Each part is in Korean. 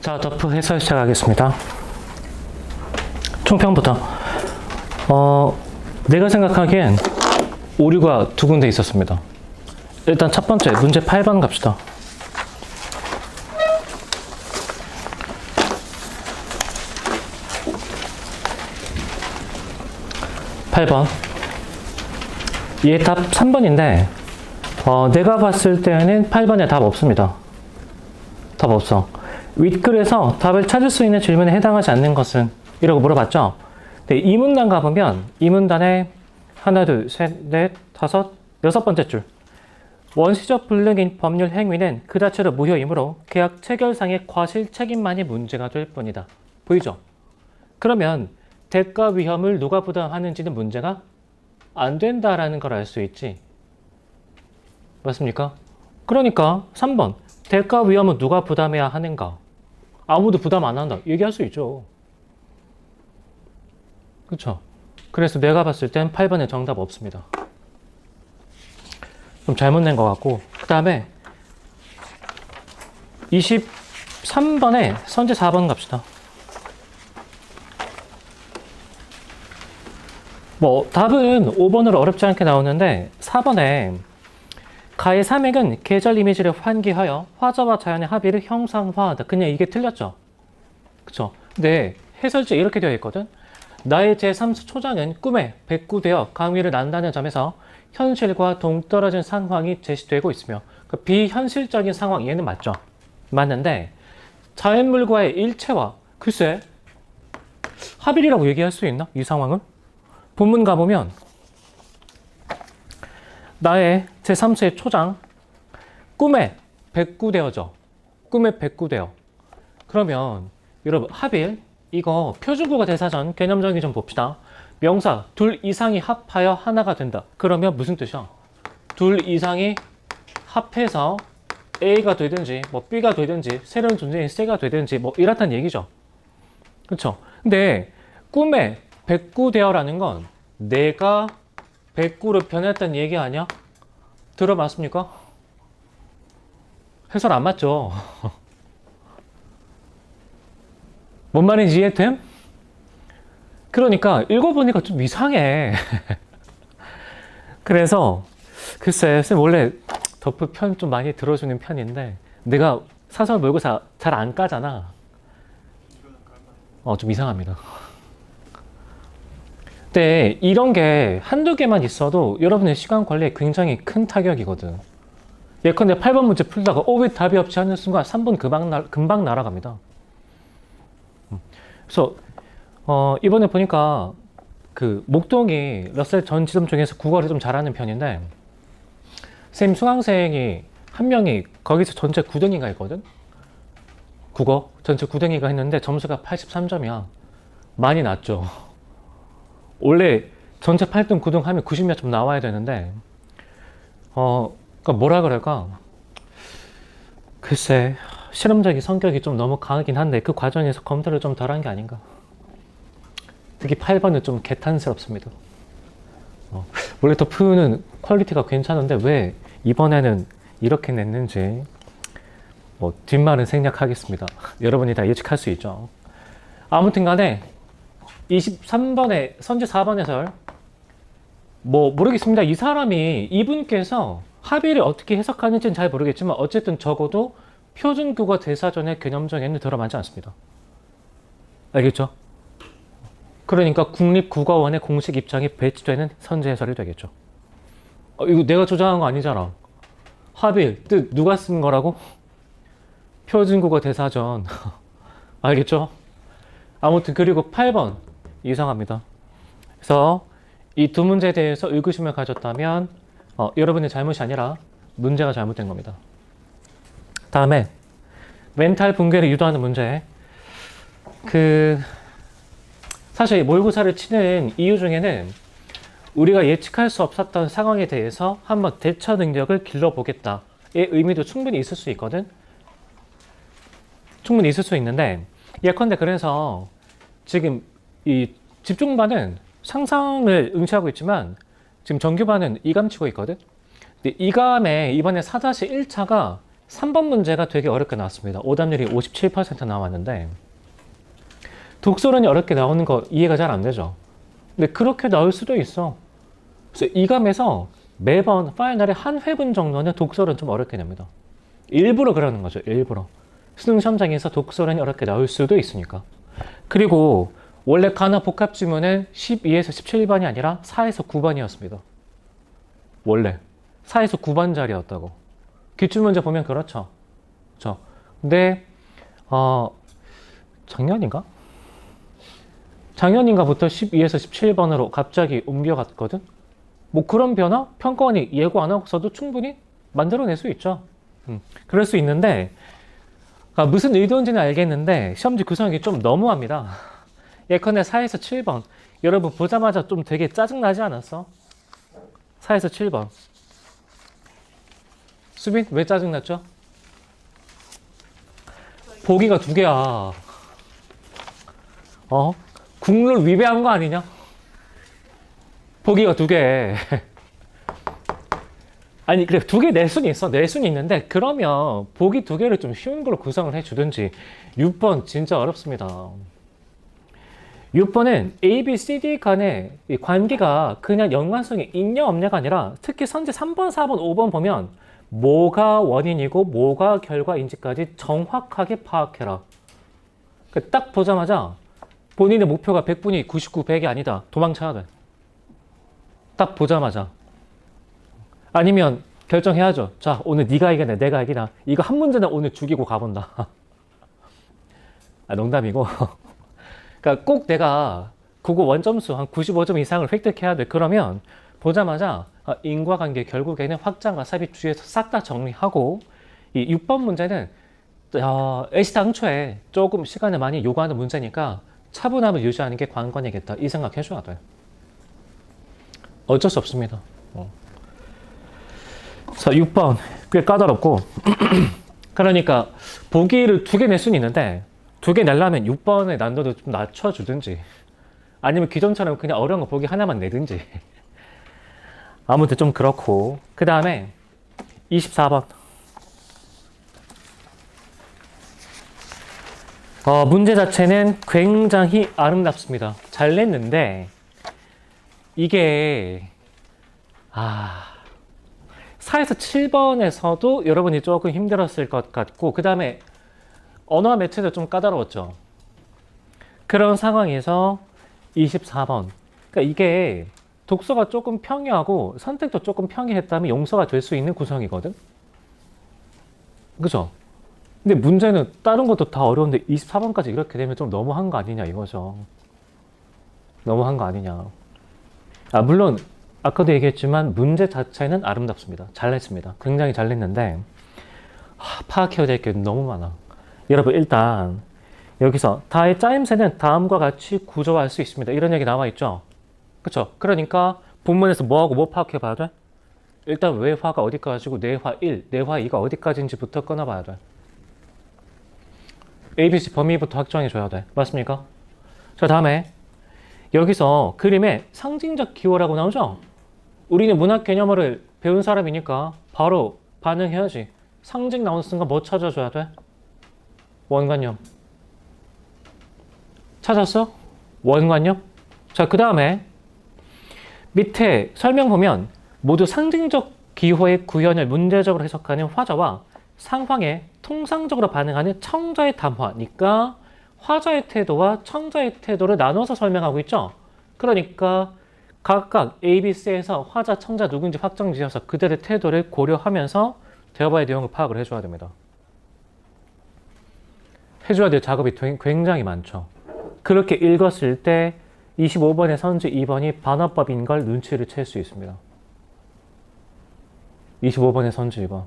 자, 더프 해설 시작하겠습니다. 총평부터. 내가 생각하기엔 오류가 두 군데 있었습니다. 일단 첫 번째, 문제 8번 갑시다. 얘 답 3번인데 내가 봤을 때는 8번에 답 없습니다. 답 없어. 윗글에서 답을 찾을 수 있는 질문에 해당하지 않는 것은? 이라고 물어봤죠? 네, 이 문단 가보면 이 문단에 하나, 둘, 셋, 넷, 다섯, 여섯 번째 줄. 원시적 불능인 법률 행위는 그 자체로 무효이므로 계약 체결상의 과실 책임만이 문제가 될 뿐이다. 보이죠? 그러면 대가 위험을 누가 부담하는지는 문제가 안 된다라는 걸 알 수 있지. 맞습니까? 그러니까 3번. 대가 위험은 누가 부담해야 하는가? 아무도 부담 안 한다. 얘기할 수 있죠. 그렇죠? 그래서 내가 봤을 땐 8번에 정답 없습니다. 좀 잘못 낸 것 같고, 그 다음에 23번에 선제 4번 갑시다. 답은 5번으로 어렵지 않게 나오는데 4번에 가의 3액은 계절 이미지를 환기하여 화자와 자연의 합의를 형상화하다. 그냥 이게 틀렸죠? 그쵸? 근데 해설지에 이렇게 되어 있거든? 나의 제3수 초장은 꿈에 백구되어 강위를 난다는 점에서 현실과 동떨어진 상황이 제시되고 있으며 그 비현실적인 상황, 얘는 맞죠? 맞는데 자연물과의 일체화, 글쎄 합일이라고 얘기할 수 있나? 이 상황을? 본문 가보면 나의 제3수의 초장 꿈에 백구되어져. 꿈에 백구되어. 그러면 여러분 합일 이거 표준국어 대사전 개념정의 좀 봅시다. 명사 둘 이상이 합하여 하나가 된다. 그러면 무슨 뜻이야? 둘 이상이 합해서 A가 되든지 B가 되든지 새로운 존재인 C가 되든지 이렇다는 얘기죠. 그렇죠? 근데 꿈에 백구되어라는 건 내가 백구로 변했다는 얘기 아니야? 들어봤습니까? 해설 안 맞죠? 뭔 말인지 이해됨? 그러니까 읽어보니까 좀 이상해. 그래서 글쎄 쌤 원래 덕후 편 좀 많이 들어주는 편인데 내가 사설 모의고사 잘 안 까잖아. 좀 이상합니다. 근데 이런 게 한두 개만 있어도 여러분의 시간 관리에 굉장히 큰 타격이거든. 예컨대 8번 문제 풀다가 왜 답이 없지 하는 순간 3번 금방 날아갑니다. 그래서 이번에 보니까 그 목동이 러셀 전 지점 중에서 국어를 좀 잘하는 편인데 쌤 수강생이 한 명이 거기서 전체 9등인가 했거든? 국어 전체 9등이가 했는데 점수가 83점이야. 많이 낮죠. 원래 전체 8등, 9등 하면 90몇 점 나와야 되는데 그러니까 뭐라 그럴까? 글쎄 실험적인 성격이 좀 너무 강하긴 한데 그 과정에서 검토를 좀 덜한 게 아닌가. 특히 8번은 좀 개탄스럽습니다. 원래 더프는 퀄리티가 괜찮은데 왜 이번에는 이렇게 냈는지 뒷말은 생략하겠습니다. 여러분이 다 예측할 수 있죠. 아무튼 간에 23번에 선지 4번 해설 모르겠습니다. 이 사람이 이분께서 합의를 어떻게 해석하는지는 잘 모르겠지만 어쨌든 적어도 표준국어 대사전의 개념정의는 들어맞지 않습니다. 알겠죠? 그러니까 국립국어원의 공식 입장이 배치되는 선지 해설이 되겠죠. 이거 내가 조장한 거 아니잖아. 합의 뜻 누가 쓴 거라고? 표준국어 대사전. 알겠죠? 아무튼 그리고 8번 이상합니다. 그래서 이 두 문제에 대해서 의구심을 가졌다면 여러분의 잘못이 아니라 문제가 잘못된 겁니다. 다음에 멘탈 붕괴를 유도하는 문제. 사실 모의고사를 치는 이유 중에는 우리가 예측할 수 없었던 상황에 대해서 한번 대처 능력을 길러보겠다의 의미도 충분히 있을 수 있거든. 충분히 있을 수 있는데 예컨대 그래서 지금 이 집중반은 상상을 응시하고 있지만 지금 정규반은 이감 치고 있거든. 근데 이감에 이번에 4-1차가 3번 문제가 되게 어렵게 나왔습니다. 오답률이 57% 나왔는데 독서론이 어렵게 나오는 거 이해가 잘 안 되죠. 근데 그렇게 나올 수도 있어. 그래서 이 감에서 매번 파이널에 한 회분 정도는 독서론 좀 어렵게 냅니다. 일부러 그러는 거죠. 일부러. 수능 시험장에서 독서론이 어렵게 나올 수도 있으니까. 그리고 원래 가나 복합 지문은 12에서 17번이 아니라 4에서 9번이었습니다. 원래 4에서 9번짜리였다고. 기출문제 보면 그렇죠. 그렇죠. 근데 작년인가? 작년인가부터 12에서 17번으로 갑자기 옮겨갔거든? 뭐 그런 변화? 평가원이 예고 안 하고서도 충분히 만들어낼 수 있죠. 그럴 수 있는데 무슨 의도인지는 알겠는데 시험지 구성이 좀 너무합니다. 예컨대 4에서 7번 여러분 보자마자 좀 되게 짜증나지 않았어? 4에서 7번 수빈 왜 짜증났죠? 보기가 두 개야. 국룰 위배한 거 아니냐? 보기가 두 개. 아니 그래 두 개 낼 수는 있어. 낼 수는 있는데 그러면 보기 두 개를 좀 쉬운 걸로 구성을 해주든지. 6번 진짜 어렵습니다. 6번은 A, B, C, D 간의 이 관계가 그냥 연관성이 있냐 없냐가 아니라 특히 선제 3번, 4번, 5번 보면 뭐가 원인이고 뭐가 결과인지까지 정확하게 파악해라. 딱 보자마자 본인의 목표가 100분이 99, 100이 아니다. 도망쳐야 돼. 딱 보자마자. 아니면 결정해야죠. 자, 오늘 네가 이기네, 내가 이기나. 이거 한 문제는 오늘 죽이고 가본다. 농담이고. 그러니까 꼭 내가 국어 원점수 한 95점 이상을 획득해야 돼. 그러면 보자마자 인과관계 결국에는 확장과 삽입 주의에서 싹 다 정리하고 이 6번 문제는 애시당초에 조금 시간을 많이 요구하는 문제니까 차분함을 유지하는 게 관건이겠다. 이 생각 해줘야 돼. 어쩔 수 없습니다. 자, 6번 꽤 까다롭고 그러니까 보기를 두 개 낼 수는 있는데 두 개 내려면 6번의 난도도 좀 낮춰주든지 아니면 기존처럼 그냥 어려운 거 보기 하나만 내든지 아무튼 좀 그렇고 그 다음에 24번 문제 자체는 굉장히 아름답습니다. 잘 냈는데 이게 4에서 7번에서도 여러분이 조금 힘들었을 것 같고 그 다음에 언어와 매체도 좀 까다로웠죠. 그런 상황에서 24번 그러니까 이게 독서가 조금 평이하고 선택도 조금 평이했다면 용서가 될 수 있는 구성이거든. 그죠? 근데 문제는 다른 것도 다 어려운데 24번까지 이렇게 되면 좀 너무한 거 아니냐 이거죠. 너무한 거 아니냐. 물론 아까도 얘기했지만 문제 자체는 아름답습니다. 잘냈습니다. 굉장히 잘냈는데 파악해야 될 게 너무 많아. 여러분 일단 여기서 다의 짜임새는 다음과 같이 구조화할 수 있습니다. 이런 얘기 나와 있죠. 그쵸? 그러니까 본문에서 뭐하고 뭐 파악해 봐야 돼? 일단 외화가 어디까지고 내화 1, 내화 2가 어디까지인지부터 끊어봐야 돼. ABC 범위부터 확정해 줘야 돼. 맞습니까? 자, 다음에 여기서 그림에 상징적 기호라고 나오죠? 우리는 문학 개념어를 배운 사람이니까 바로 반응해야지. 상징 나오는 순간 뭐 찾아줘야 돼? 원관념. 찾았어? 원관념? 자, 그 다음에 밑에 설명 보면 모두 상징적 기호의 구현을 문제적으로 해석하는 화자와 상황에 통상적으로 반응하는 청자의 담화니까 화자의 태도와 청자의 태도를 나눠서 설명하고 있죠. 그러니까 각각 A, B, C에서 화자, 청자 누군지 확정지어서 그들의 태도를 고려하면서 대화의 내용을 파악을 해줘야 됩니다. 해줘야 될 작업이 굉장히 많죠. 그렇게 읽었을 때 25번의 선지 2번이 반어법인 걸 눈치를 챌 수 있습니다. 25번의 선지 2번.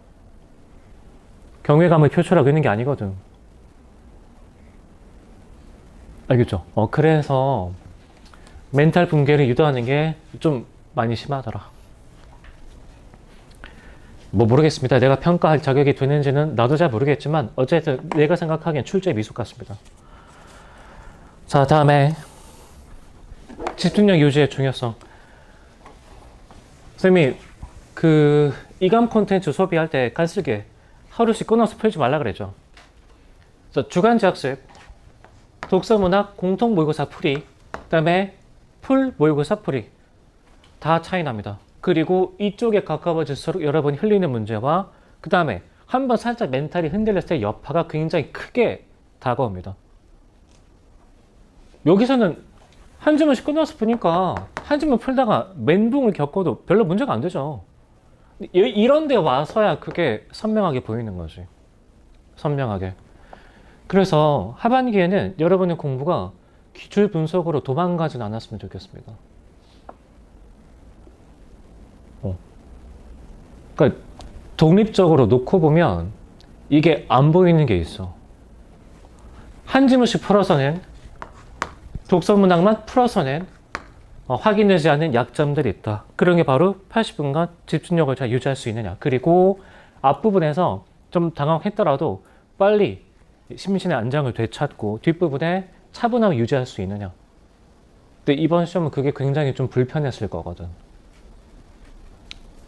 경외감을 표출하고 있는 게 아니거든. 알겠죠? 그래서 멘탈 붕괴를 유도하는 게 좀 많이 심하더라. 뭐 모르겠습니다. 내가 평가할 자격이 되는지는 나도 잘 모르겠지만 어쨌든 내가 생각하기엔 출제 미숙 같습니다. 자, 다음에 집중력 유지의 중요성. 선생님이 이감 콘텐츠 소비할 때 간쓸게 하루씩 끊어서 풀지 말라 그랬죠. 그래서 주간지 학습, 독서문학 공통 모의고사 풀이, 그다음에 풀 모의고사 풀이 다 차이 납니다. 그리고 이쪽에 가까워질수록 여러분이 흘리는 문제와 그 다음에 한번 살짝 멘탈이 흔들렸을 때 여파가 굉장히 크게 다가옵니다. 여기서는 한 주문씩 끊어서 푸니까 한 주문 풀다가 멘붕을 겪어도 별로 문제가 안 되죠. 이런 데 와서야 그게 선명하게 보이는 거지. 선명하게. 그래서 하반기에는 여러분의 공부가 기출 분석으로 도망가진 않았으면 좋겠습니다. 그러니까 독립적으로 놓고 보면 이게 안 보이는 게 있어. 한 지문씩 풀어서는 독서문학만 풀어서는 확인되지 않은 약점들이 있다. 그런 게 바로 80분간 집중력을 잘 유지할 수 있느냐. 그리고 앞부분에서 좀 당황했더라도 빨리 심신의 안정을 되찾고 뒷부분에 차분하게 유지할 수 있느냐. 근데 이번 시험은 그게 굉장히 좀 불편했을 거거든.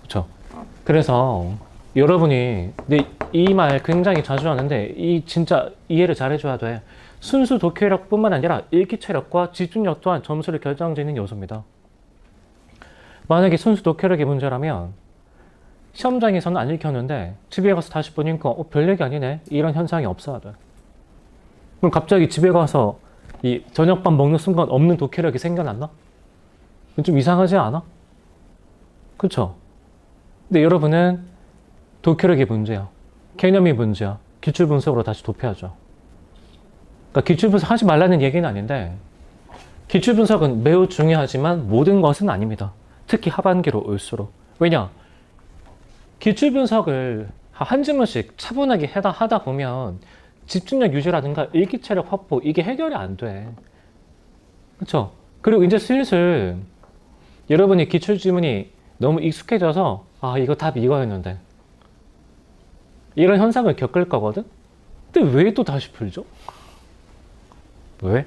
그렇죠? 그래서 여러분이 이 말 굉장히 자주 하는데 이 진짜 이해를 잘 해줘야 돼. 순수 독해력뿐만 아니라 읽기 체력과 집중력 또한 점수를 결정짓는 요소입니다. 만약에 순수 독해력이 문제라면 시험장에서는 안 읽혔는데 집에 가서 다시 보니까 별 얘기 아니네. 이런 현상이 없어야 돼. 그럼 갑자기 집에 가서 이 저녁밥 먹는 순간 없는 독해력이 생겨났나? 좀 이상하지 않아? 그쵸? 근데 여러분은 독해력이 문제야. 개념이 문제야. 기출분석으로 다시 도표하죠. 그러니까 기출분석 하지 말라는 얘기는 아닌데 기출분석은 매우 중요하지만 모든 것은 아닙니다. 특히 하반기로 올수록. 왜냐? 기출분석을 한 지문씩 차분하게 하다 보면 집중력 유지라든가 읽기체력 확보 이게 해결이 안 돼. 그렇죠? 그리고 이제 슬슬 여러분이 기출지문이 너무 익숙해져서 이거 답 이거였는데 이런 현상을 겪을 거거든? 근데 왜 또 다시 풀죠? 왜?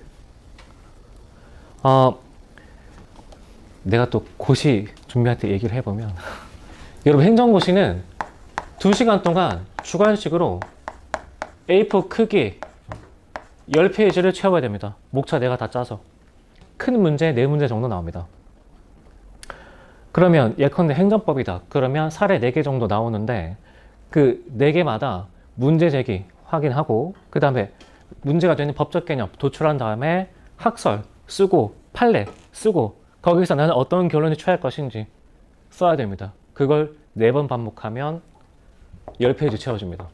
내가 또 고시 준비할 때 얘기를 해보면 여러분 행정고시는 2시간 동안 주관식으로 A4 크기 10페이지를 채워야 됩니다. 목차 내가 다 짜서. 큰 문제 4문제 정도 나옵니다. 그러면 예컨대 행정법이다. 그러면 사례 4개 정도 나오는데 그 4개마다 문제 제기 확인하고 그 다음에 문제가 되는 법적 개념 도출한 다음에 학설 쓰고 판례 쓰고 거기서 나는 어떤 결론을 취할 것인지 써야 됩니다. 그걸 4번 반복하면 10페이지 채워집니다.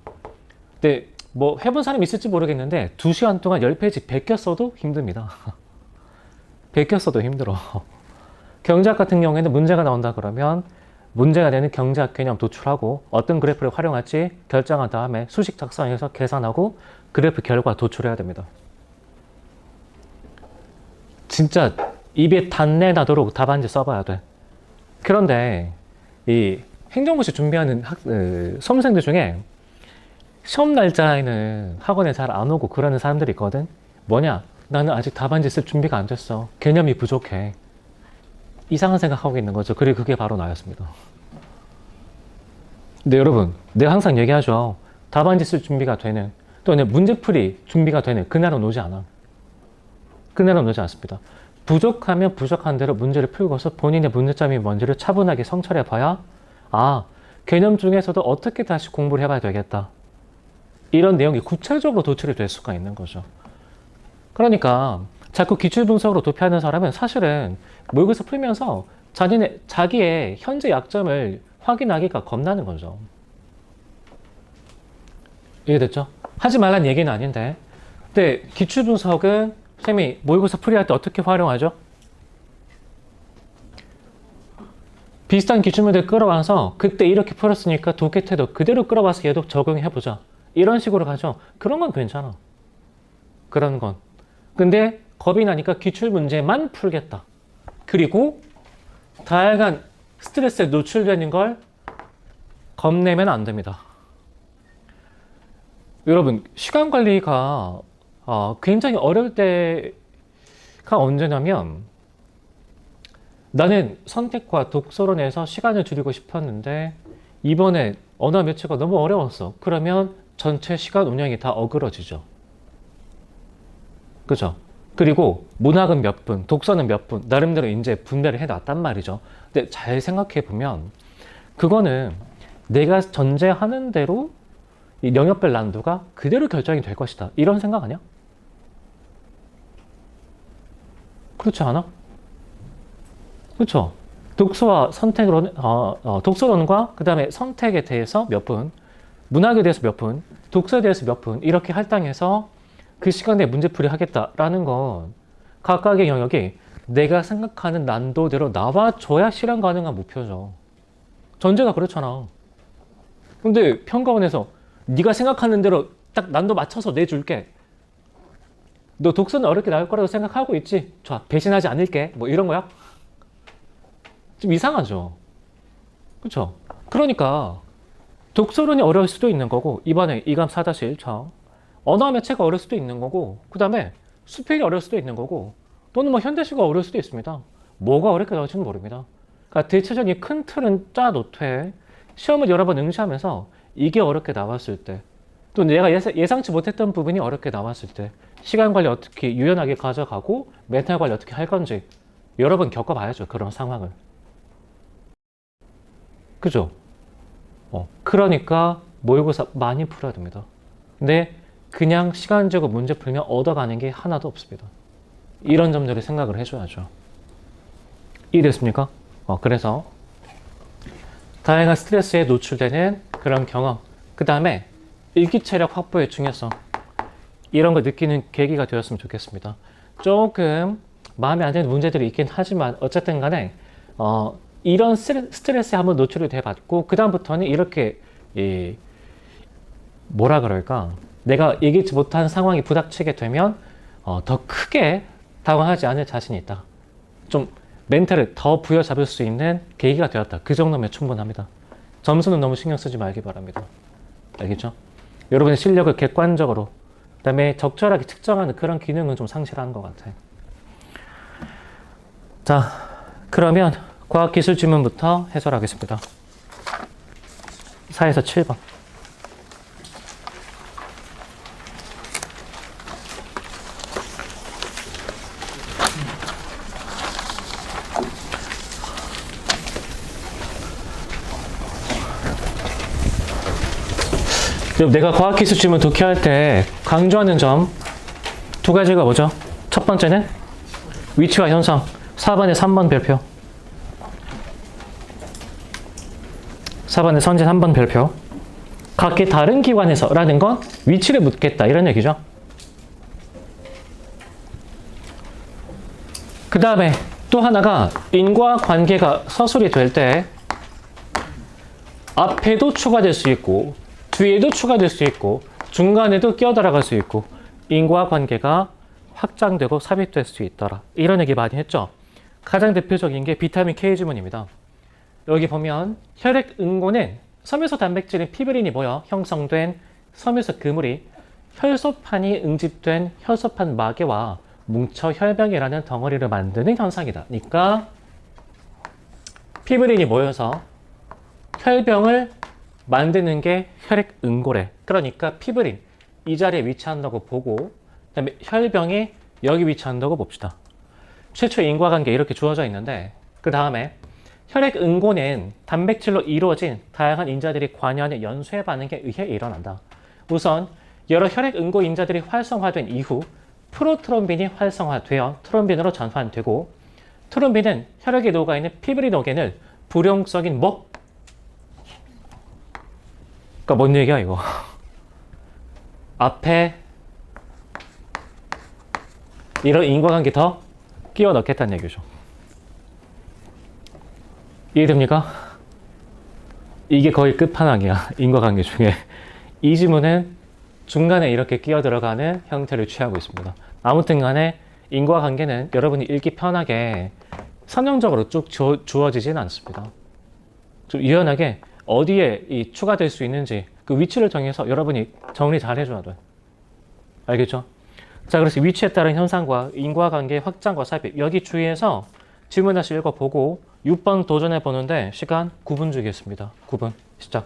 근데 뭐 해본 사람이 있을지 모르겠는데 2시간 동안 10페이지 베껴 써도 힘듭니다. 베껴 써도 힘들어. 경제학 같은 경우에는 문제가 나온다 그러면 문제가 되는 경제학 개념 도출하고 어떤 그래프를 활용할지 결정한 다음에 수식 작성해서 계산하고 그래프 결과 도출해야 됩니다. 진짜 입에 단내 나도록 답안지 써봐야 돼. 그런데 이 행정고시 준비하는 수험생들 중에 시험 날짜에는 학원에 잘 안 오고 그러는 사람들이 있거든. 뭐냐? 나는 아직 답안지 쓸 준비가 안 됐어. 개념이 부족해. 이상한 생각하고 있는 거죠. 그리고 그게 바로 나였습니다. 근데 여러분, 내가 항상 얘기하죠. 답안지 쓸 준비가 되는, 또는 문제풀이 준비가 되는 그날은 오지 않아. 그날은 오지 않습니다. 부족하면 부족한 대로 문제를 풀고서 본인의 문제점이 뭔지를 차분하게 성찰해 봐야 개념 중에서도 어떻게 다시 공부를 해봐야 되겠다. 이런 내용이 구체적으로 도출이 될 수가 있는 거죠. 그러니까 자꾸 기출분석으로 도피하는 사람은 사실은 모의고사 풀면서 자기의 현재 약점을 확인하기가 겁나는 거죠. 이해됐죠? 하지 말란 얘기는 아닌데 근데 기출분석은 선생님이 모의고사 풀이할 때 어떻게 활용하죠? 비슷한 기출문제를 끌어와서 그때 이렇게 풀었으니까 독해 태도 그대로 끌어와서 얘도 적용해보자. 이런 식으로 가죠. 그런 건 괜찮아. 그런 건. 근데 겁이 나니까 기출문제만 풀겠다. 그리고 다양한 스트레스에 노출되는 걸 겁내면 안 됩니다. 여러분, 시간 관리가 굉장히 어려울 때가 언제냐면 나는 선택과 독서로 내서 시간을 줄이고 싶었는데 이번에 언어 매체가 너무 어려웠어. 그러면 전체 시간 운영이 다 어그러지죠. 그죠? 그리고 문학은 몇 분, 독서는 몇 분, 나름대로 이제 분배를 해놨단 말이죠. 근데 잘 생각해보면, 그거는 내가 전제하는 대로 이 영역별 난도가 그대로 결정이 될 것이다. 이런 생각 아니야? 그렇지 않아? 그렇죠? 독서와 선택으로는, 독서론과 그 다음에 선택에 대해서 몇 분, 문학에 대해서 몇 분, 독서에 대해서 몇 분, 이렇게 할당해서 그 시간에 문제풀이 하겠다라는 건 각각의 영역이 내가 생각하는 난도대로 나와줘야 실현 가능한 목표죠. 전제가 그렇잖아. 근데 평가원에서 네가 생각하는 대로 딱 난도 맞춰서 내줄게. 너 독서는 어렵게 나올 거라고 생각하고 있지? 좋아, 배신하지 않을게. 뭐 이런 거야? 좀 이상하죠. 그렇죠? 그러니까 독서론이 어려울 수도 있는 거고, 이번에 이감 4-1차 언어 매체가 어려울 수도 있는 거고, 그 다음에 수필이 어려울 수도 있는 거고, 또는 뭐 현대시가 어려울 수도 있습니다. 뭐가 어렵게 나올지는 모릅니다. 그러니까 대체적인 큰 틀은 짜놓되 시험을 여러 번 응시하면서 이게 어렵게 나왔을 때, 또 내가 예상치 못했던 부분이 어렵게 나왔을 때 시간 관리 어떻게 유연하게 가져가고 멘탈 관리 어떻게 할 건지 여러 번 겪어봐야죠. 그런 상황을. 그죠? 그러니까 모의고사 많이 풀어야 됩니다. 근데 그냥 시간 재고 문제 풀면 얻어가는 게 하나도 없습니다. 이런 점들을 생각을 해줘야죠. 이해됐습니까? 그래서 다양한 스트레스에 노출되는 그런 경험, 그 다음에 일기체력 확보의 중요성, 이런 걸 느끼는 계기가 되었으면 좋겠습니다. 조금 마음에 안 드는 문제들이 있긴 하지만 어쨌든 간에 이런 스트레스에 한번 노출이 돼봤고, 그 다음부터는 이렇게 뭐라 그럴까, 내가 예기치 못한 상황이 부닥치게 되면 더 크게 당황하지 않을 자신이 있다. 좀 멘탈을 더 부여잡을 수 있는 계기가 되었다. 그 정도면 충분합니다. 점수는 너무 신경 쓰지 말기 바랍니다. 알겠죠? 여러분의 실력을 객관적으로, 그 다음에 적절하게 측정하는 그런 기능은 좀 상실한 것 같아요. 자, 그러면 과학기술 질문부터 해설하겠습니다. 4에서 7번. 내가 과학기술 질문 독해할 때 강조하는 점 두 가지가 뭐죠? 첫 번째는 위치와 현상, 4번에 3번 별표, 4번에 선제 3번 별표. 각기 다른 기관에서 라는 건 위치를 묻겠다 이런 얘기죠. 그 다음에 또 하나가 인과관계가 서술이 될 때 앞에도 추가될 수 있고 뒤에도 추가될 수 있고 중간에도 끼어들어갈 수 있고 인과관계가 확장되고 삽입될 수 있더라. 이런 얘기 많이 했죠. 가장 대표적인 게 비타민 K 지문입니다. 여기 보면 혈액응고는 섬유소 단백질인 피브린이 모여 형성된 섬유소 그물이 혈소판이 응집된 혈소판 마개와 뭉쳐 혈병이라는 덩어리를 만드는 현상이다. 그러니까 피브린이 모여서 혈병을 만드는 게 혈액응고래. 그러니까 피브린 이 자리에 위치한다고 보고, 그다음에 혈병이 여기 위치한다고 봅시다. 최초 인과관계 이렇게 주어져 있는데, 그 다음에 혈액응고는 단백질로 이루어진 다양한 인자들이 관여하는 연쇄 반응에 의해 일어난다. 우선 여러 혈액응고 인자들이 활성화된 이후 프로트롬빈이 활성화되어 트롬빈으로 전환되고, 트롬빈은 혈액에 녹아있는 피브리노겐을 불용성인 그러니까 뭔 얘기야 이거. 앞에 이런 인과관계 더 끼워 넣겠다는 얘기죠. 이해됩니까? 이게 거의 끝판왕이야. 인과관계 중에. 이 지문은 중간에 이렇게 끼어 들어가는 형태를 취하고 있습니다. 아무튼 간에 인과관계는 여러분이 읽기 편하게 선형적으로 쭉 주어지진 않습니다. 좀 유연하게 어디에 추가될 수 있는지 그 위치를 정해서 여러분이 정리 잘 해줘야 돼. 알겠죠? 자, 그래서 위치에 따른 현상과 인과관계의 확장과 삽입, 여기 주의해서 질문 다시 읽어보고 6번 도전해 보는데 시간 9분 주겠습니다. 9분 시작.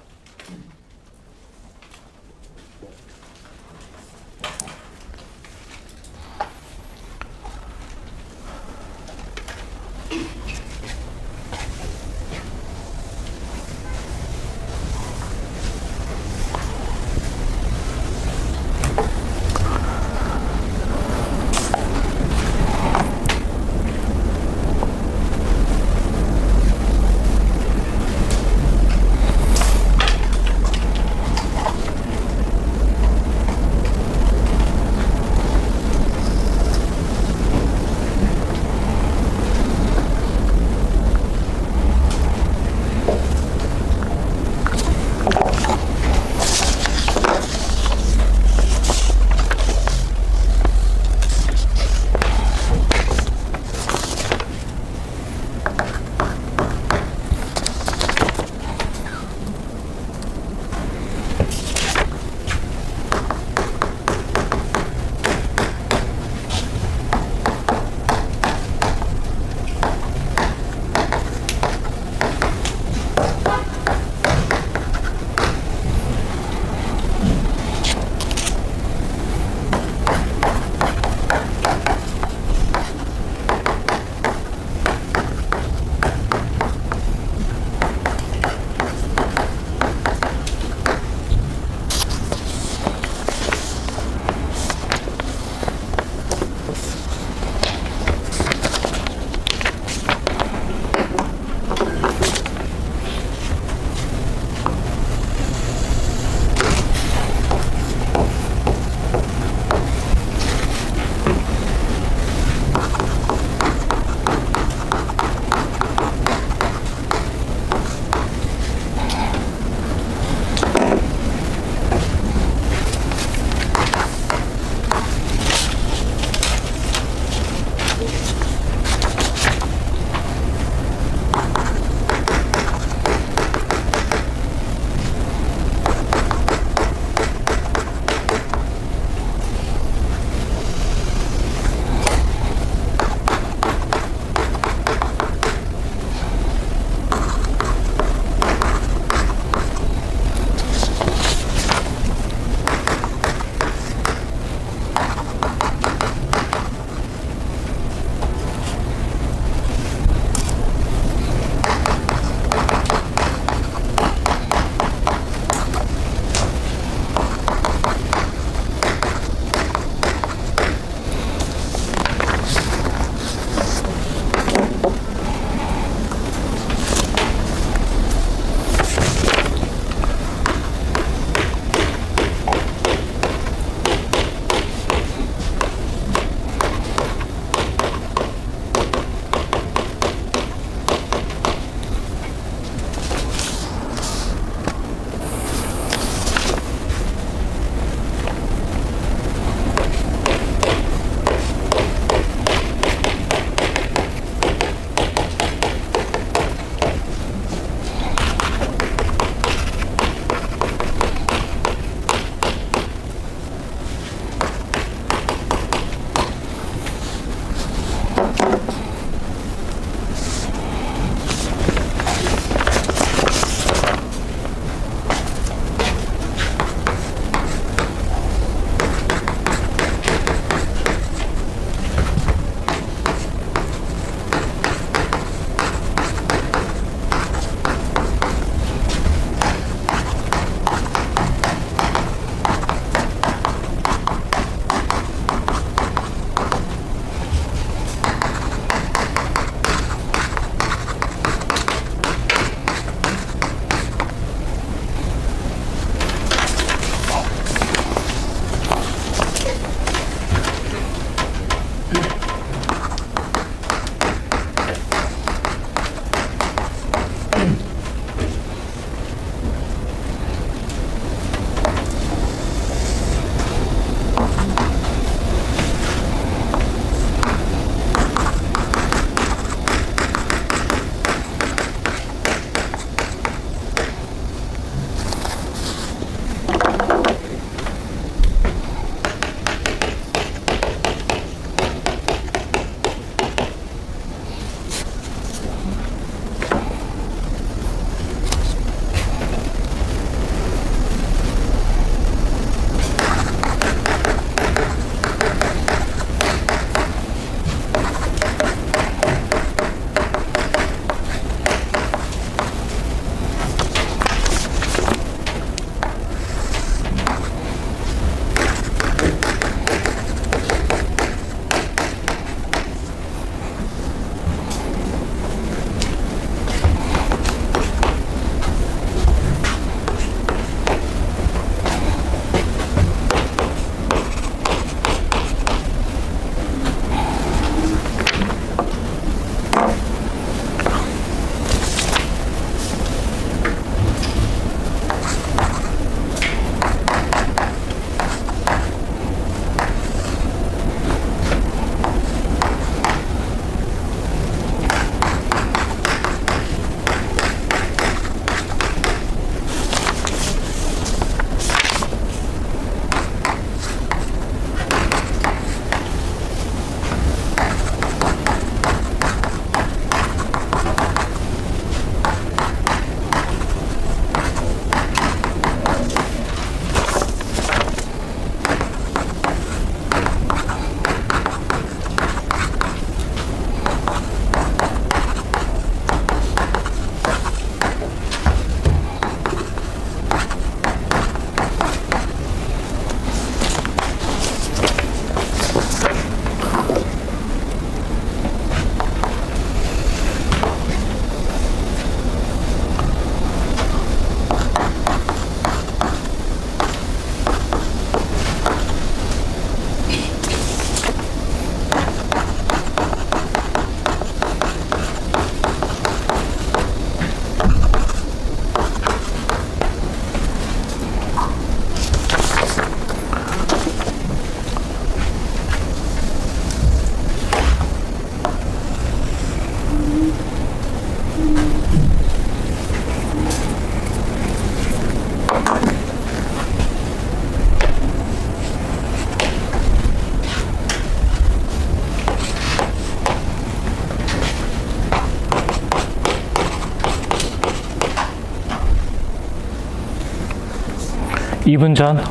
2분 전.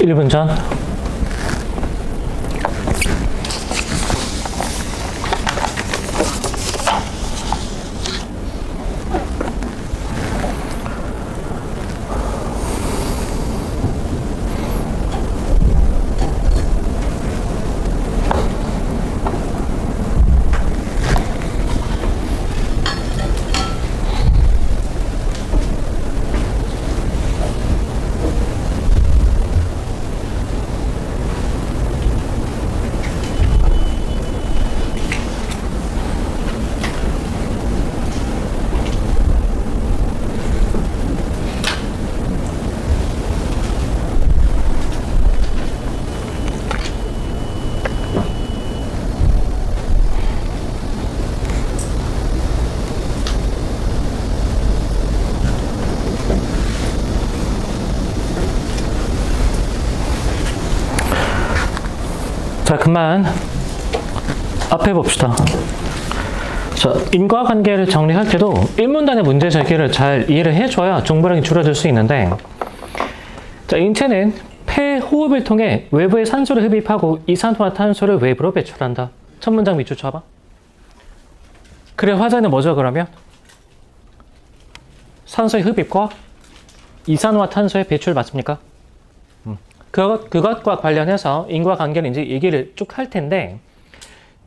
일분 전. 자, 그만 앞에 봅시다. 자, 인과관계를 정리할 때도 일문단의 문제 제기를 잘 이해를 해줘야 정보량이 줄어들 수 있는데, 자, 인체는 폐 호흡을 통해 외부의 산소를 흡입하고 이산화탄소를 외부로 배출한다. 첫 문장 밑줄 쳐봐. 그래, 화자는 뭐죠 그러면? 산소의 흡입과 이산화탄소의 배출 맞습니까? 그것과 관련해서 인과관계를 이제 얘기를 쭉 할 텐데,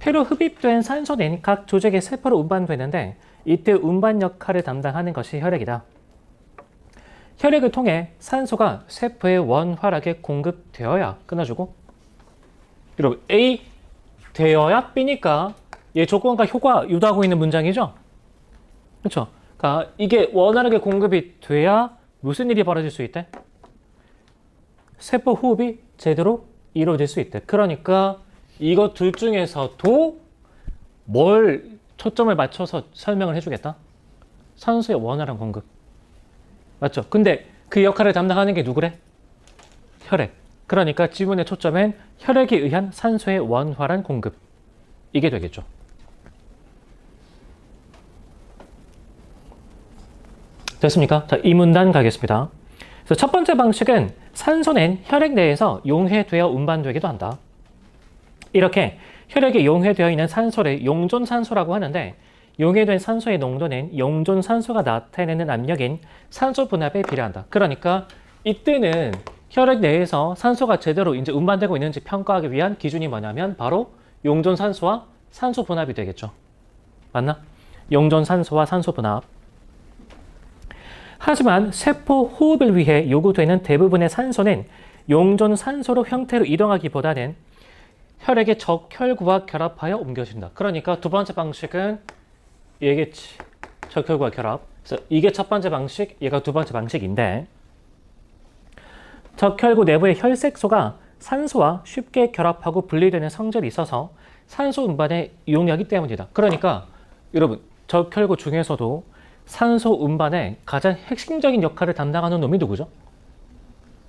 폐로 흡입된 산소는 각 조직의 세포로 운반되는데 이때 운반 역할을 담당하는 것이 혈액이다. 혈액을 통해 산소가 세포의 원활하게 공급되어야 끊어주고, 여러분 A 되어야 B니까 얘 조건과 효과 유도하고 있는 문장이죠? 그렇죠? 그러니까 이게 원활하게 공급이 돼야 무슨 일이 벌어질 수 있대? 세포 호흡이 제대로 이루어질 수 있대. 그러니까 이거 둘 중에서도 뭘 초점을 맞춰서 설명을 해주겠다? 산소의 원활한 공급. 맞죠? 근데 그 역할을 담당하는 게 누구래? 혈액. 그러니까 지문의 초점은 혈액에 의한 산소의 원활한 공급. 이게 되겠죠. 됐습니까? 자, 이 문단 가겠습니다. 그래서 첫 번째 방식은 산소는 혈액 내에서 용해되어 운반되기도 한다. 이렇게 혈액에 용해되어 있는 산소를 용존산소라고 하는데, 용해된 산소의 농도는 용존산소가 나타내는 압력인 산소 분압에 비례한다. 그러니까 이때는 혈액 내에서 산소가 제대로 이제 운반되고 있는지 평가하기 위한 기준이 뭐냐면 바로 용존산소와 산소 분압이 되겠죠. 맞나? 용존산소와 산소 분압. 하지만 세포 호흡을 위해 요구되는 대부분의 산소는 용존산소로 형태로 이동하기보다는 혈액의 적혈구와 결합하여 옮겨진다. 그러니까 두 번째 방식은 얘겠지. 적혈구와 결합. 그래서 이게 첫 번째 방식, 얘가 두 번째 방식인데, 적혈구 내부의 혈색소가 산소와 쉽게 결합하고 분리되는 성질이 있어서 산소 운반에 용이하기 때문이다. 그러니까 여러분, 적혈구 중에서도 산소 운반에 가장 핵심적인 역할을 담당하는 놈이 누구죠?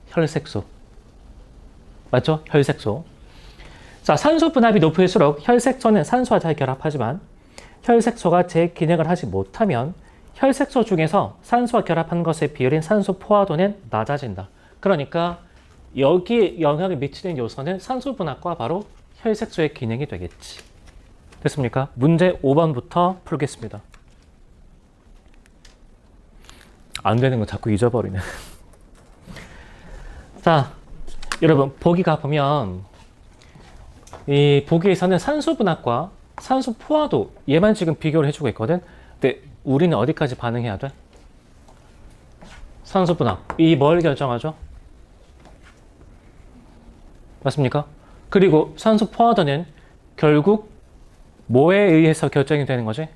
혈색소. 맞죠? 혈색소. 자, 산소 분압이 높을수록 혈색소는 산소와 잘 결합하지만 혈색소가 제 기능을 하지 못하면 혈색소 중에서 산소와 결합한 것의 비율인 산소 포화도는 낮아진다. 그러니까 여기에 영향을 미치는 요소는 산소 분압과 바로 혈색소의 기능이 되겠지. 됐습니까? 문제 5번부터 풀겠습니다. 안 되는 거 자꾸 잊어버리네. 자, 여러분 보기가 보면 이 보기에서는 산소 분압과 산소 포화도 얘만 지금 비교를 해주고 있거든. 근데 우리는 어디까지 반응해야 돼? 산소 분압. 이 뭘 결정하죠? 맞습니까? 그리고 산소 포화도는 결국 뭐에 의해서 결정이 되는 거지?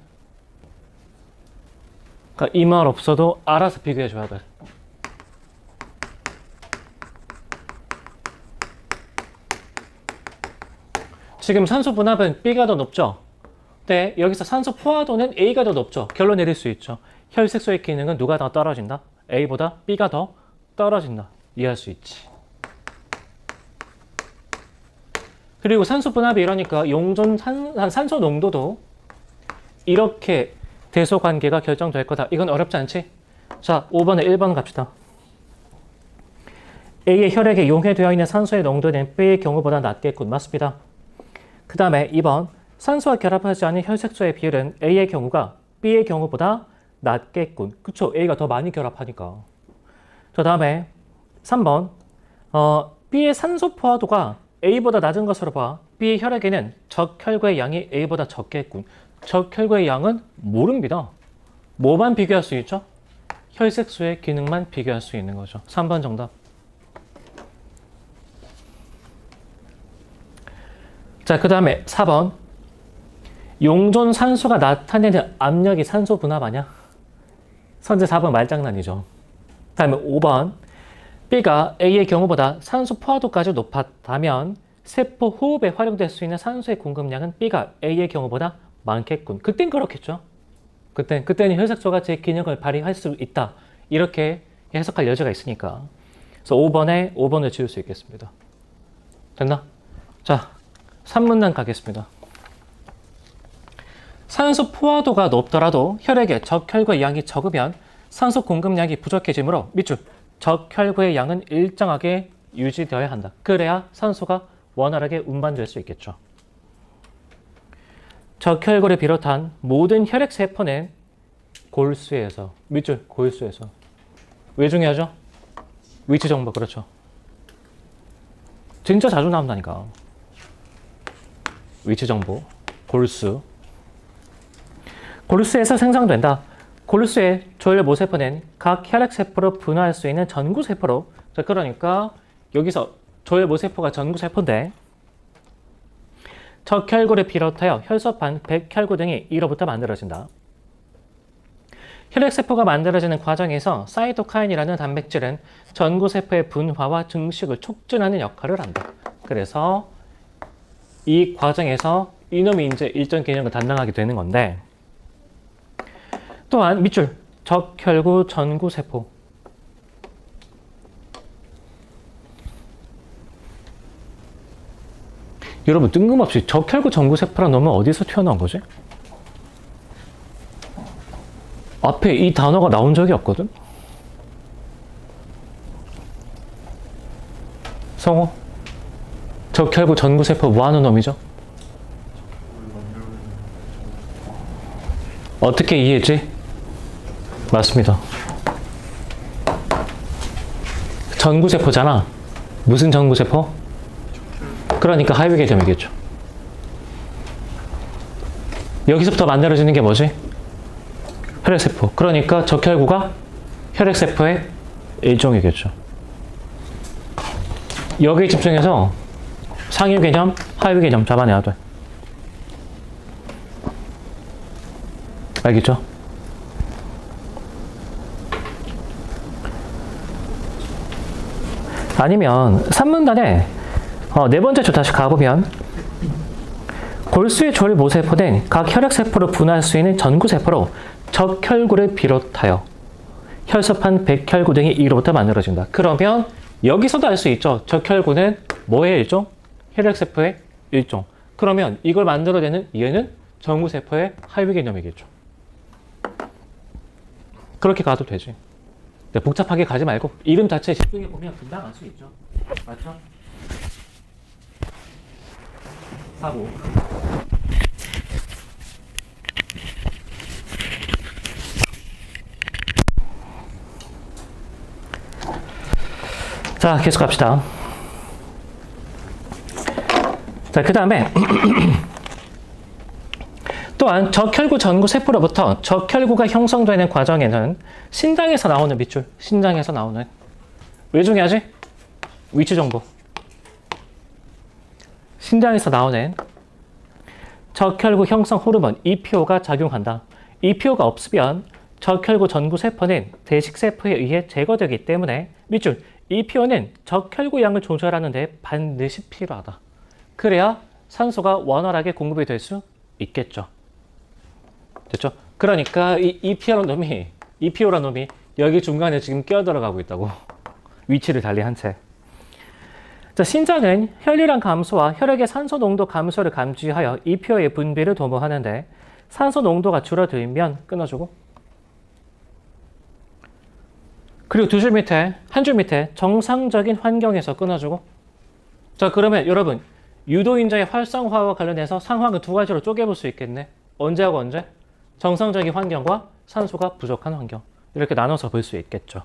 그러니까 이 말 없어도 알아서 비교해 줘야 돼. 지금 산소 분압은 B가 더 높죠? 근데 여기서 산소 포화도는 A가 더 높죠? 결론 내릴 수 있죠. 혈색소의 기능은 누가 더 떨어진다? A보다 B가 더 떨어진다. 이해할 수 있지. 그리고 산소 분압이 이러니까 용존 산소 농도도 이렇게 대소 관계가 결정될 거다. 이건 어렵지 않지? 자, 5번에 1번 갑시다. A의 혈액에 용해되어 있는 산소의 농도는 B의 경우보다 낮겠군. 맞습니다. 그 다음에 2번. 산소와 결합하지 않은 혈색소의 비율은 A의 경우가 B의 경우보다 낮겠군. 그쵸? A가 더 많이 결합하니까. 그 다음에 3번. B의 산소 포화도가 A보다 낮은 것으로 봐. B의 혈액에는 적혈구의 양이 A보다 적겠군. 적혈구의 양은 모릅니다. 뭐만 비교할 수 있죠? 혈색소의 기능만 비교할 수 있는 거죠. 3번 정답. 자, 그 다음에 4번. 용존 산소가 나타내는 압력이 산소 분압 아니야? 선제 4번 말장난이죠. 다음에 5번. B가 A의 경우보다 산소 포화도까지 높았다면 세포 호흡에 활용될 수 있는 산소의 공급량은 B가 A의 경우보다 많겠군. 그땐 그렇겠죠. 그때는 혈색소가 제 기능을 발휘할 수 있다. 이렇게 해석할 여지가 있으니까. 그래서 5번을 지울 수 있겠습니다. 됐나? 자, 3문단 가겠습니다. 산소 포화도가 높더라도 혈액에 적혈구의 양이 적으면 산소 공급량이 부족해지므로 밑줄 적혈구의 양은 일정하게 유지되어야 한다. 그래야 산소가 원활하게 운반될 수 있겠죠. 적혈구를 비롯한 모든 혈액 세포는 골수에서 밑줄 골수에서 왜 중요하죠? 위치 정보. 그렇죠. 진짜 자주 나온다니까. 위치 정보 골수. 골수에서 생성된다. 골수의 조혈 모세포는 각 혈액세포로 분화할 수 있는 전구세포로, 자, 그러니까 여기서 조혈 모세포가 전구세포인데 적혈구를 비롯하여 혈소판, 백혈구 등이 이로부터 만들어진다. 혈액세포가 만들어지는 과정에서 사이토카인이라는 단백질은 전구세포의 분화와 증식을 촉진하는 역할을 한다. 그래서 이 과정에서 이놈이 이제 일정 기능을 담당하게 되는 건데, 또한 밑줄 적혈구 전구세포. 여러분 뜬금없이 적혈구 전구세포란 놈은 어디서 튀어나온 거지? 앞에 이 단어가 나온 적이 없거든? 성호? 적혈구 전구세포 뭐 하는 놈이죠? 어떻게 이해했지? 맞습니다. 전구세포잖아. 무슨 전구세포? 그러니까 하위 개념이겠죠. 여기서부터 만들어지는 게 뭐지? 혈액세포. 그러니까 적혈구가 혈액세포의 일종이겠죠. 여기에 집중해서 상위 개념, 하위 개념 잡아내야 돼. 알겠죠? 아니면 3문단에 네 번째 줄 다시 가보면 골수의 조혈 모세포는 각 혈액세포로 분화할 수 있는 전구세포로 적혈구를 비롯하여 혈소판, 백혈구 등이 이로부터 만들어진다. 그러면 여기서도 알 수 있죠. 적혈구는 뭐의 일종? 혈액세포의 일종. 그러면 이걸 만들어내는 얘는 전구세포의 하위 개념이겠죠. 그렇게 가도 되지. 복잡하게 가지 말고 이름 자체에 집중해보면 금방 알 수 있죠. 맞죠? 4고. 자, 계속 갑시다. 자, 그 다음에 또한 적혈구 전구 세포로부터 적혈구가 형성되는 과정에는 신장에서 나오는 밑줄, 신장에서 나오는 왜 중요하지? 위치 정보. 신장에서 나오는 적혈구 형성 호르몬 EPO가 작용한다. EPO가 없으면 적혈구 전구 세포는 대식 세포에 의해 제거되기 때문에 밑줄 EPO는 적혈구 양을 조절하는 데 반드시 필요하다. 그래야 산소가 원활하게 공급이 될 수 있겠죠. 됐죠? 그러니까 이 EPO라는 놈이 여기 중간에 지금 끼어들어가고 있다고. 위치를 달리한 채. 자, 신장은 혈류량 감소와 혈액의 산소 농도 감소를 감지하여 EPO의 분비를 도모하는데 산소 농도가 줄어들면 끊어주고 그리고 두 줄 밑에, 한 줄 밑에 정상적인 환경에서 끊어주고 자, 그러면 여러분 유도인자의 활성화와 관련해서 상황을 두 가지로 쪼개볼 수 있겠네. 언제하고 언제? 정상적인 환경과 산소가 부족한 환경. 이렇게 나눠서 볼 수 있겠죠.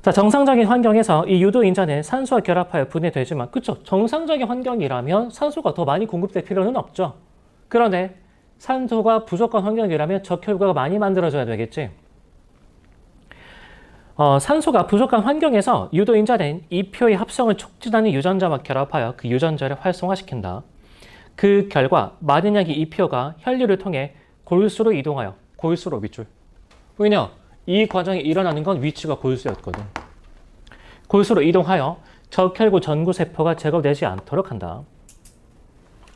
자, 정상적인 환경에서 이 유도인자는 산소와 결합하여 분해되지만 그쵸? 정상적인 환경이라면 산소가 더 많이 공급될 필요는 없죠. 그런데 산소가 부족한 환경이라면 적혈구가 많이 만들어져야 되겠지. 산소가 부족한 환경에서 유도인자는 EPO의 합성을 촉진하는 유전자와 결합하여 그 유전자를 활성화시킨다. 그 결과 많은 양의 EPO가 혈류를 통해 골수로 이동하여 골수로 밑줄. 왜냐? 이 과정이 일어나는 건 위치가 골수였거든. 골수로 이동하여 적혈구 전구 세포가 제거되지 않도록 한다.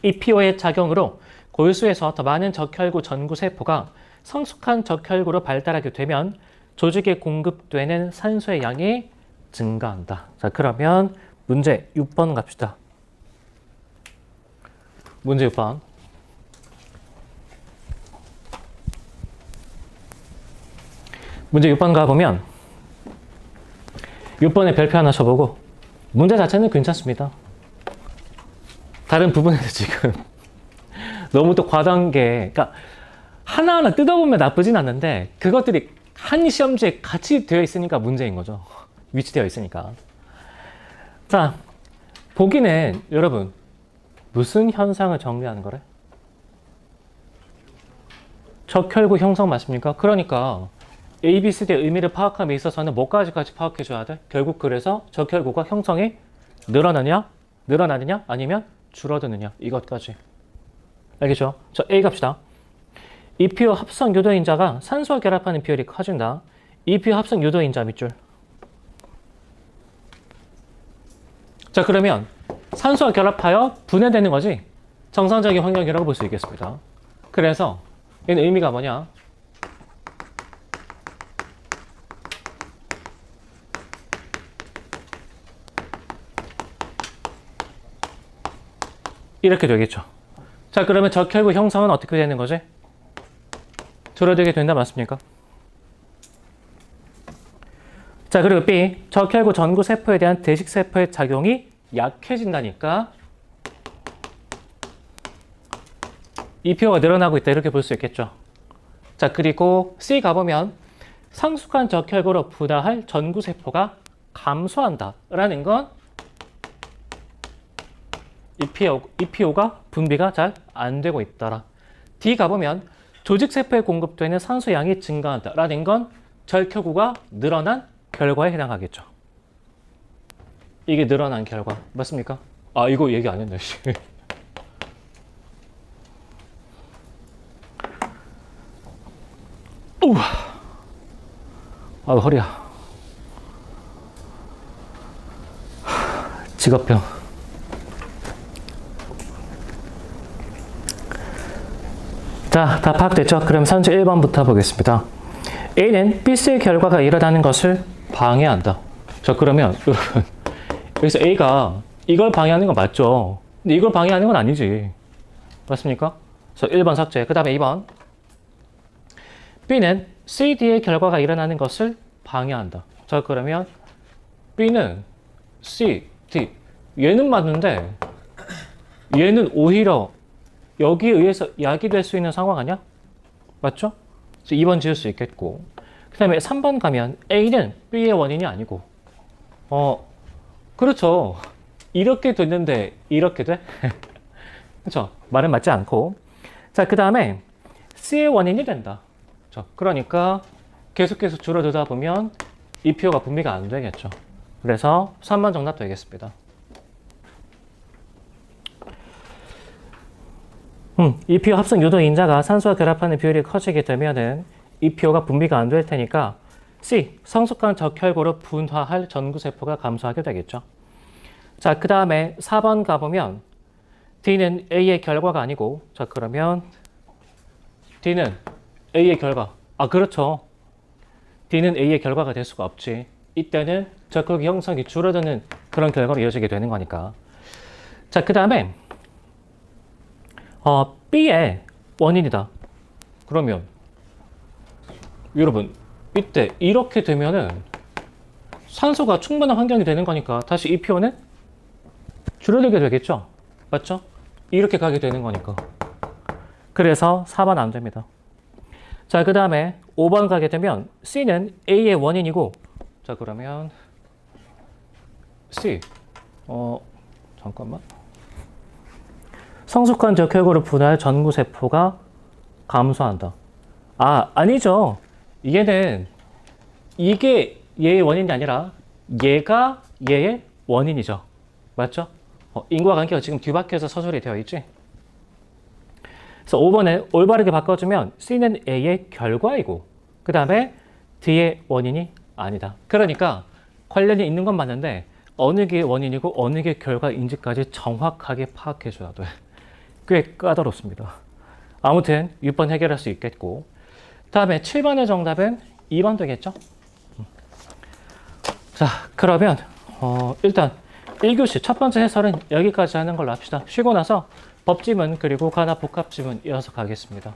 EPO의 작용으로 골수에서 더 많은 적혈구 전구 세포가 성숙한 적혈구로 발달하게 되면 조직에 공급되는 산소의 양이 증가한다. 자, 그러면 문제 6번 갑시다. 문제 6번. 문제 6번 가보면 6번에 별표 하나 쳐보고 문제 자체는 괜찮습니다. 다른 부분에서 지금 너무 또 과도한 게 그러니까 하나하나 뜯어보면 나쁘진 않는데 그것들이 한 시험지에 같이 되어 있으니까 문제인 거죠. 위치되어 있으니까. 자, 보기는 여러분 무슨 현상을 정리하는 거래? 적혈구 형성 맞습니까? 그러니까 A, B, C, D의 의미를 파악함에 있어서는 뭐까지까지 파악해줘야 돼? 결국 그래서 적혈구가 형성이 늘어나느냐 아니면 줄어드느냐 이것까지. 알겠죠? 자, A 갑시다. EPO 합성 유도인자가 산소와 결합하는 비율이 커진다. EPO 합성 유도인자 밑줄. 자, 그러면 산소와 결합하여 분해되는 거지. 정상적인 환경이라고 볼 수 있겠습니다. 그래서 얘는 의미가 뭐냐? 이렇게 되겠죠. 자, 그러면 적혈구 형성은 어떻게 되는 거지? 줄어들게 된다 맞습니까? 자, 그리고 B, 적혈구 전구 세포에 대한 대식 세포의 작용이 약해진다니까 EPO가 늘어나고 있다 이렇게 볼 수 있겠죠. 자, 그리고 C 가보면 성숙한 적혈구로 분화할 전구 세포가 감소한다 라는 건 EPO가 분비가 잘 안 되고 있더라. D 가보면 조직 세포에 공급되는 산소 양이 증가한다 라는 건 적혈구가 늘어난 결과에 해당하겠죠. 이게 늘어난 결과 맞습니까? 아, 이거 얘기 안 했네. 우와. 아, 허리야. 직업병. 자, 다 파악됐죠? 그럼 산수 1번부터 보겠습니다. A는 B의 결과가 일어나는 것을 방해한다. 자, 그러면 여러분 여기서 A가 이걸 방해하는 건 맞죠? 근데 이걸 방해하는 건 아니지. 맞습니까? 그래서 1번 삭제. 그 다음에 2번. B는 C, D의 결과가 일어나는 것을 방해한다. 자, 그러면 B는 C, D. 얘는 맞는데 얘는 오히려 여기에 의해서 야기될 수 있는 상황 아니야? 맞죠? 그래서 2번 지을 수 있겠고. 그 다음에 3번 가면 A는 B의 원인이 아니고 그렇죠. 이렇게 됐는데 이렇게 돼? 그렇죠? 말은 맞지 않고. 자, 그 다음에 C의 원인이 된다. 그렇죠? 그러니까 계속해서 줄어들다 보면 이 표가 분비가 안 되겠죠. 그래서 3번 정답 되겠습니다. 이표 합성 유도 인자가 산소와 결합하는 비율이 커지게 되면은 이표가 분비가 안 될 테니까 C, 성숙한 적혈구로 분화할 전구세포가 감소하게 되겠죠. 자, 그 다음에 4번 가보면 D는 A의 결과가 아니고, 자, 그러면 D는 A의 결과. 아, 그렇죠. D는 A의 결과가 될 수가 없지. 이때는 적혈구 형성이 줄어드는 그런 결과로 이어지게 되는 거니까. 자, 그 다음에 B의 원인이다. 그러면 여러분 이때 이렇게 되면은 산소가 충분한 환경이 되는 거니까 다시 이 표는 줄어들게 되겠죠. 맞죠? 이렇게 가게 되는 거니까. 그래서 4번 안 됩니다. 자, 그 다음에 5번 가게 되면 C는 A의 원인이고, 자, 그러면 C 잠깐만. 성숙한 적혈구를 분화할 전구세포가 감소한다. 아, 아니죠. 이게 얘의 원인이 아니라 얘가 얘의 원인이죠. 맞죠? 인과관계가 지금 뒤바뀌어서 서술이 되어 있지. 그래서 5번에 올바르게 바꿔주면 C는 A의 결과이고 그 다음에 D의 원인이 아니다. 그러니까 관련이 있는 건 맞는데 어느 게 원인이고 어느 게 결과인지까지 정확하게 파악해줘야 돼. 꽤 까다롭습니다. 아무튼 6번 해결할 수 있겠고, 다음에 7번의 정답은 2번 되겠죠? 자, 그러면 일단 1교시 첫 번째 해설은 여기까지 하는 걸로 합시다. 쉬고 나서 법지문 그리고 가나 복합지문 이어서 가겠습니다.